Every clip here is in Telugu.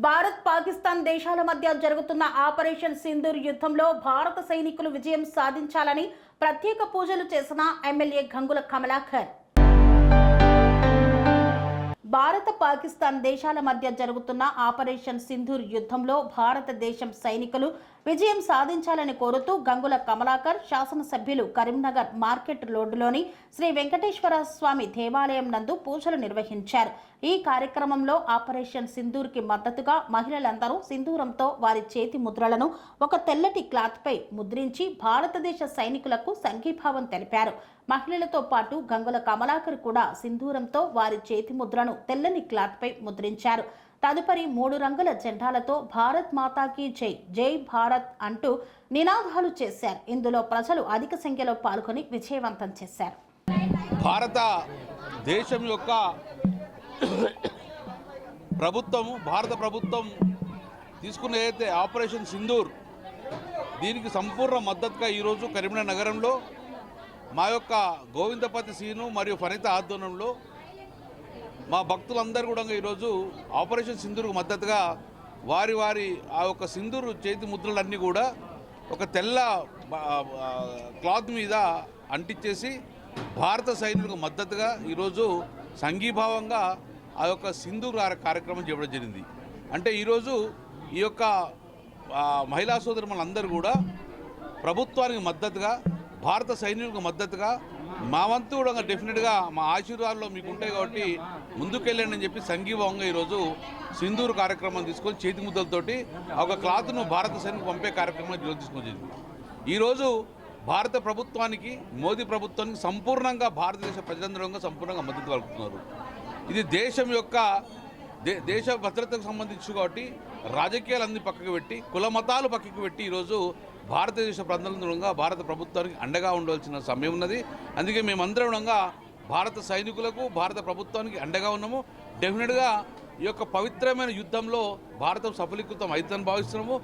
భారత్ పాకిస్తాన్ దేశాల మధ్య జరుగుతున్న ఆపరేషన్ సింధూర్ యుద్ధంలో భారత సైనికులు విజయం సాధించాలని ప్రత్యేక పూజలు చేసిన ఎమ్మెల్యే గంగుల కమలాకర్. భారత పాకిస్తాన్ దేశాల మధ్య జరుగుతున్న ఆపరేషన్ సింధూర్ యుద్ధంలో భారతదేశం సైనికులు విజయం సాధించాలని కోరుతూ గంగుల కమలాకర్ శాసనసభ్యులు కరీంనగర్ మార్కెట్ రోడ్డులోని శ్రీ వెంకటేశ్వర స్వామి దేవాలయం నందు పూజలు నిర్వహించారు. ఈ కార్యక్రమంలో ఆపరేషన్ సింధూర్ కి మద్దతుగా మహిళలందరూ సింధూరంతో వారి చేతి ముద్రలను ఒక తెల్లటి క్లాత్ పై ముద్రించి భారతదేశ సైనికులకు సంఘీభావం తెలిపారు. మహిళలతో పాటు గంగుల కమలాకర్ కూడా సింధూరంతో వారి చేతి ముద్రను తెల్లని క్లాత్ పై ముద్రించారు. తదుపరి 3 రంగుల జెండాలతో భారత్ మాతాకి జై, జై భారత్ అంటూ నినాదాలు చేశారు. ఇందులో ప్రజలు అధిక సంఖ్యలో పాల్గొని విజయవంతం చేశారు. భారత దేశం యొక్క భారత ప్రభుత్వం తీసుకున్న ఏదైతే ఆపరేషన్ సింధూర్ దీనికి సంపూర్ణ మద్దతుగా ఈరోజు కరీంనగర్ నగరంలో మా యొక్క గోవిందపతి సీను మరియు ఫణిత ఆధ్వర్యంలో మా భక్తులందరూ కూడా ఈరోజు ఆపరేషన్ సింధూర్కు మద్దతుగా వారి ఆ యొక్క సింధూర్ చేతి ముద్రలన్నీ కూడా ఒక తెల్ల క్లాత్ మీద అంటించేసి భారత సైనికులకు మద్దతుగా ఈరోజు సంఘీభావంగా ఆ యొక్క సింధూర్ కార్యక్రమం చేయడం జరిగింది. అంటే ఈరోజు ఈ యొక్క మహిళా సోదరులందరూ కూడా ప్రభుత్వానికి మద్దతుగా భారత సైనికులకు మద్దతుగా మా వంతు కూడా డెఫినెట్గా మా ఆశీర్వాదాలు మీకు ఉంటాయి కాబట్టి ముందుకెళ్ళండి అని చెప్పి సంఘీభావంగా ఈరోజు సింధూర్ కార్యక్రమం తీసుకొని చేతి ముద్దలతోటి ఒక క్లాత్ను భారత సైనికు పంపే కార్యక్రమం ఈరోజు తీసుకొని ఈరోజు భారత ప్రభుత్వానికి మోదీ ప్రభుత్వానికి సంపూర్ణంగా భారతదేశ ప్రజలందరూ సంపూర్ణంగా మద్దతు పలుకుతున్నారు. ఇది దేశం యొక్క దేశ భద్రతకు సంబంధించి కాబట్టి రాజకీయాలన్నీ పక్కకు పెట్టి కుల మతాలు పక్కకు పెట్టి ఈరోజు భారతదేశ ప్రజలందరూ భారత ప్రభుత్వానికి అండగా ఉండవలసిన సమయం ఉన్నది. అందుకే మేమందరం భారత సైనికులకు భారత ప్రభుత్వానికి అండగా ఉన్నాము. డెఫినెట్గా ఈ యొక్క పవిత్రమైన యుద్ధంలో భారతం సఫలీకృతం అవుతుందని భావిస్తున్నాము.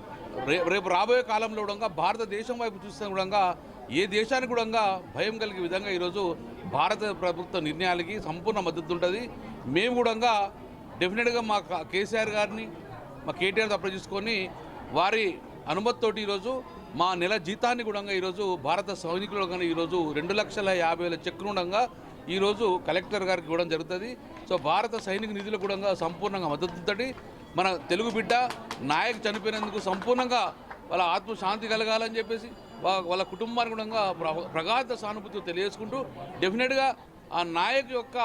రేపు రాబోయే కాలంలో కూడా భారతదేశం వైపు చూస్తున్న కూడా ఏ దేశానికి కూడా భయం కలిగే విధంగా ఈరోజు భారత ప్రభుత్వ నిర్ణయాలకి సంపూర్ణ మద్దతు ఉంటుంది. మేము కూడా డెఫినెట్గా మా కేసీఆర్ గారిని మా కేటీఆర్ తప్ప చూసుకొని వారి అనుమతితోటి ఈరోజు మా నెల జీతాన్ని కూడా ఈరోజు భారత సైనికులు కానీ ఈరోజు 2,50,000 చెక్కును కూడా ఈరోజు కలెక్టర్ గారికి ఇవ్వడం జరుగుతుంది. సో భారత సైనిక నిధులు కూడా సంపూర్ణంగా మద్దతుతోటి మన తెలుగు బిడ్డ నాయక్ చనిపోయినందుకు సంపూర్ణంగా వాళ్ళ ఆత్మశాంతి కలగాలని చెప్పేసి వాళ్ళ కుటుంబానికి కూడా ప్రగాఢ సానుభూతి తెలియజేసుకుంటూ డెఫినెట్గా ఆ నాయక్ యొక్క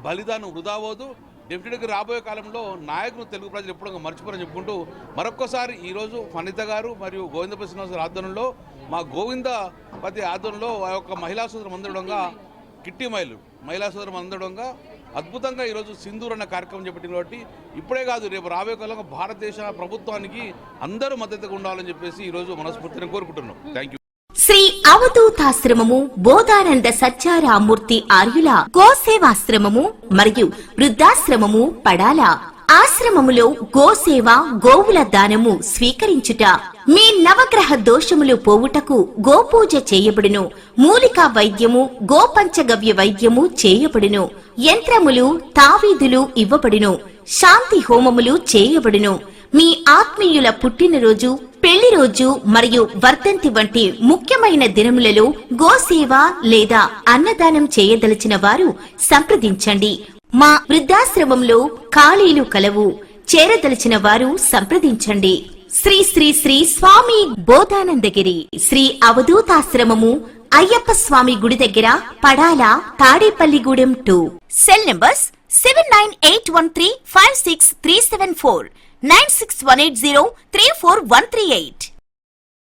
బలిదానం వృధా అవ్వదు. డెఫినెట్గా రాబోయే కాలంలో నాయకులు తెలుగు ప్రజలు ఎప్పుడూ మర్చిపోరని చెప్పుకుంటూ మరొక్కసారి ఈరోజు ఫణిత గారు మరియు గోవిందపతి శ్రీనివాస ఆధ్వర్యంలో మా గోవిందపతి ఆధ్వర్యంలో ఆ యొక్క మహిళా సోదరులు అందడంగా కిట్టి మహిళా సోదరులు అందడంగా అద్భుతంగా ఈరోజు సింధూర్ అన్న కార్యక్రమం చేపట్టింది. కాబట్టి ఇప్పుడే కాదు రేపు రాబోయే కాలంలో భారతదేశ ప్రభుత్వానికి అందరూ మద్దతుగా ఉండాలని చెప్పేసి ఈరోజు మనస్ఫూర్తిని కోరుకుంటున్నాం. Thank you. శ్రీ అవధూతాశ్రమము బోధానంద సత్యారామూర్తి ఆర్యుల గోసేవాశ్రమము మరియు వృద్ధాశ్రమము పడాల ఆశ్రమములో గోసేవ గోవుల దానము స్వీకరించుట మీ నవగ్రహ దోషములు పోవుటకు గోపూజ చేయబడును. మూలికా వైద్యము గోపంచగవ్య వైద్యము చేయబడును. యంత్రములు తావీదులు ఇవ్వబడును. శాంతి హోమములు చేయబడును. మీ ఆత్మీయుల పుట్టినరోజు పెళ్లి రోజు మరియు వర్ధంతి వంటి ముఖ్యమైన దినములలో గోసేవ లేదా అన్నదానం చేయదలిచిన వారు సంప్రదించండి. మా వృద్ధాశ్రమంలో ఖాళీలు కలవు. చేరదలిచిన వారు సంప్రదించండి. శ్రీ శ్రీ శ్రీ స్వామి బోధానందగిరి శ్రీ అవధూతాశ్రమము అయ్యప్ప స్వామి గుడి దగ్గర పడాల తాడేపల్లిగూడెం 2. Cell numbers 7981356374 96180341138.